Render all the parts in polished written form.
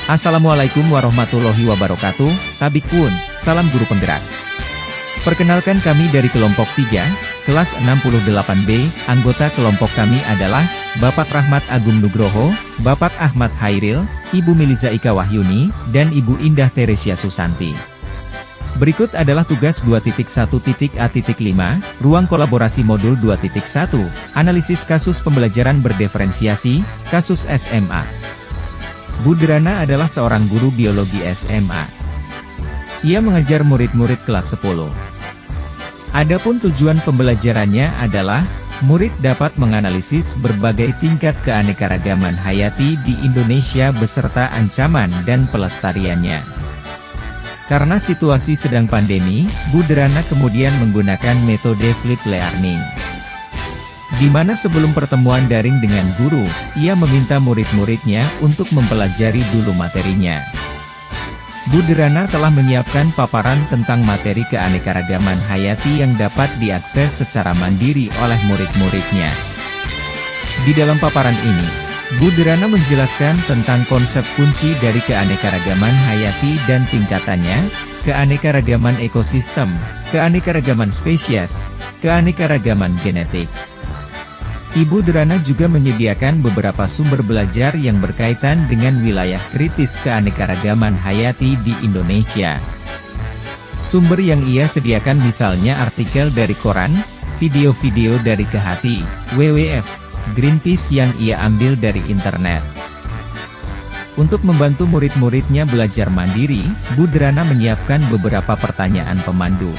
Assalamualaikum warahmatullahi wabarakatuh, Tabikun, salam guru penggerak. Perkenalkan kami dari kelompok 3, kelas 68B, anggota kelompok kami adalah, Bapak Rahmat Agung Nugroho, Bapak Ahmad Hairil, Ibu Miliza Ika Wahyuni, dan Ibu Indah Teresia Susanti. Berikut adalah tugas 2.1.A.5, ruang kolaborasi modul 2.1, analisis kasus pembelajaran berdiferensiasi, kasus SMA. Bu Derana adalah seorang guru biologi SMA. Ia mengajar murid-murid kelas 10. Adapun tujuan pembelajarannya adalah, murid dapat menganalisis berbagai tingkat keanekaragaman hayati di Indonesia beserta ancaman dan pelestariannya. Karena situasi sedang pandemi, Bu Derana kemudian menggunakan metode flip learning. Di mana sebelum pertemuan daring dengan guru, ia meminta murid-muridnya untuk mempelajari dulu materinya. Bu Derana telah menyiapkan paparan tentang materi keanekaragaman hayati yang dapat diakses secara mandiri oleh murid-muridnya. Di dalam paparan ini, Bu Derana menjelaskan tentang konsep kunci dari keanekaragaman hayati dan tingkatannya, keanekaragaman ekosistem, keanekaragaman spesies, keanekaragaman genetik. Ibu Derana juga menyediakan beberapa sumber belajar yang berkaitan dengan wilayah kritis keanekaragaman hayati di Indonesia. Sumber yang ia sediakan misalnya artikel dari koran, video-video dari Kehati, WWF, Greenpeace yang ia ambil dari internet. Untuk membantu murid-muridnya belajar mandiri, Bu Derana menyiapkan beberapa pertanyaan pemandu.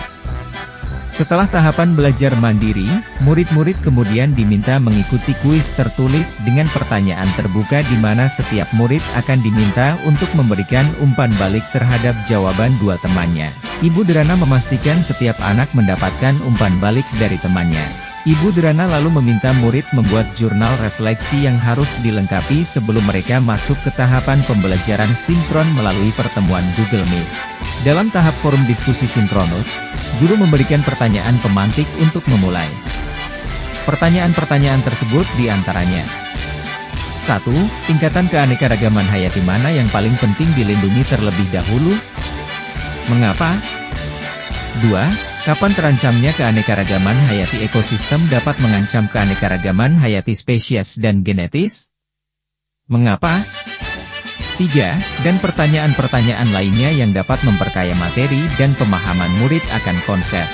Setelah tahapan belajar mandiri, murid-murid kemudian diminta mengikuti kuis tertulis dengan pertanyaan terbuka di mana setiap murid akan diminta untuk memberikan umpan balik terhadap jawaban dua temannya. Ibu Derana memastikan setiap anak mendapatkan umpan balik dari temannya. Ibu Derana lalu meminta murid membuat jurnal refleksi yang harus dilengkapi sebelum mereka masuk ke tahapan pembelajaran sinkron melalui pertemuan Google Meet. Dalam tahap forum diskusi sinkronus, guru memberikan pertanyaan pemantik untuk memulai. Pertanyaan-pertanyaan tersebut diantaranya: 1. Tingkatan keanekaragaman hayati mana yang paling penting dilindungi terlebih dahulu? Mengapa? 2. Kapan terancamnya keanekaragaman hayati ekosistem dapat mengancam keanekaragaman hayati spesies dan genetis? Mengapa? 3. Dan pertanyaan-pertanyaan lainnya yang dapat memperkaya materi dan pemahaman murid akan konsep.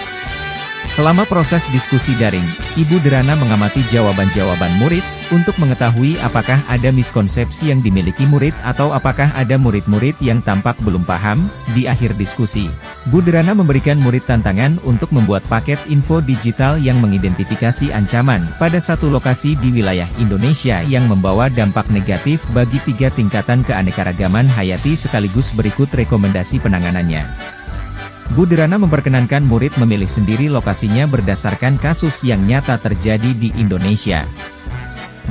Selama proses diskusi daring, Ibu Derana mengamati jawaban-jawaban murid, untuk mengetahui apakah ada miskonsepsi yang dimiliki murid atau apakah ada murid-murid yang tampak belum paham. Di akhir diskusi, Bu Derana memberikan murid tantangan untuk membuat paket info digital yang mengidentifikasi ancaman pada satu lokasi di wilayah Indonesia yang membawa dampak negatif bagi 3 tingkatan keanekaragaman hayati sekaligus berikut rekomendasi penanganannya. Bu Derana memperkenankan murid memilih sendiri lokasinya berdasarkan kasus yang nyata terjadi di Indonesia.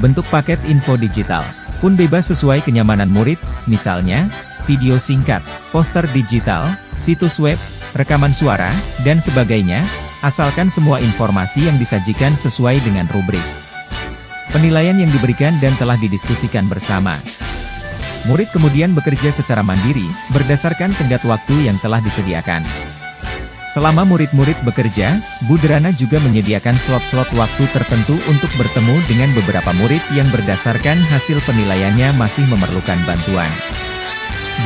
Bentuk paket info digital pun bebas sesuai kenyamanan murid, misalnya, video singkat, poster digital, situs web, rekaman suara, dan sebagainya, asalkan semua informasi yang disajikan sesuai dengan rubrik penilaian yang diberikan dan telah didiskusikan bersama. Murid kemudian bekerja secara mandiri, berdasarkan tenggat waktu yang telah disediakan. Selama murid-murid bekerja, Bu Derana juga menyediakan slot-slot waktu tertentu untuk bertemu dengan beberapa murid yang berdasarkan hasil penilaiannya masih memerlukan bantuan.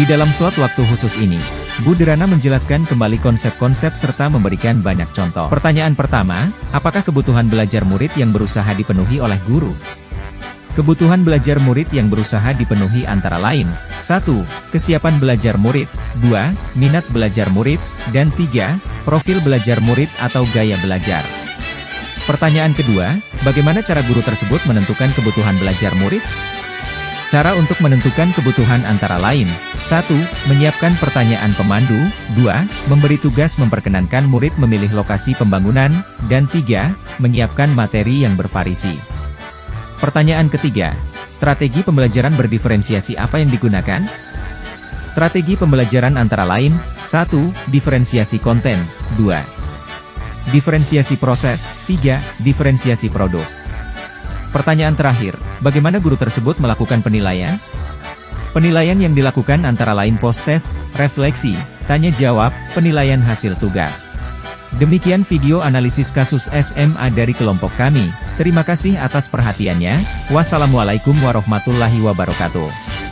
Di dalam slot waktu khusus ini, Bu Derana menjelaskan kembali konsep-konsep serta memberikan banyak contoh. Pertanyaan pertama, apakah kebutuhan belajar murid yang berusaha dipenuhi oleh guru? Kebutuhan belajar murid yang berusaha dipenuhi antara lain, 1. Kesiapan belajar murid, 2. Minat belajar murid, dan 3. Profil belajar murid atau gaya belajar. Pertanyaan kedua, bagaimana cara guru tersebut menentukan kebutuhan belajar murid? Cara untuk menentukan kebutuhan antara lain, 1. Menyiapkan pertanyaan pemandu, 2. Memberi tugas memperkenankan murid memilih lokasi pembangunan, dan 3. Menyiapkan materi yang bervariasi. Pertanyaan ketiga, strategi pembelajaran berdiferensiasi apa yang digunakan? Strategi pembelajaran antara lain, 1. Diferensiasi konten, 2. Diferensiasi proses, 3. Diferensiasi produk. Pertanyaan terakhir, bagaimana guru tersebut melakukan penilaian? Penilaian yang dilakukan antara lain post-test, refleksi, tanya jawab, penilaian hasil tugas. Demikian video analisis kasus SMA dari kelompok kami. Terima kasih atas perhatiannya. Wassalamualaikum warahmatullahi wabarakatuh.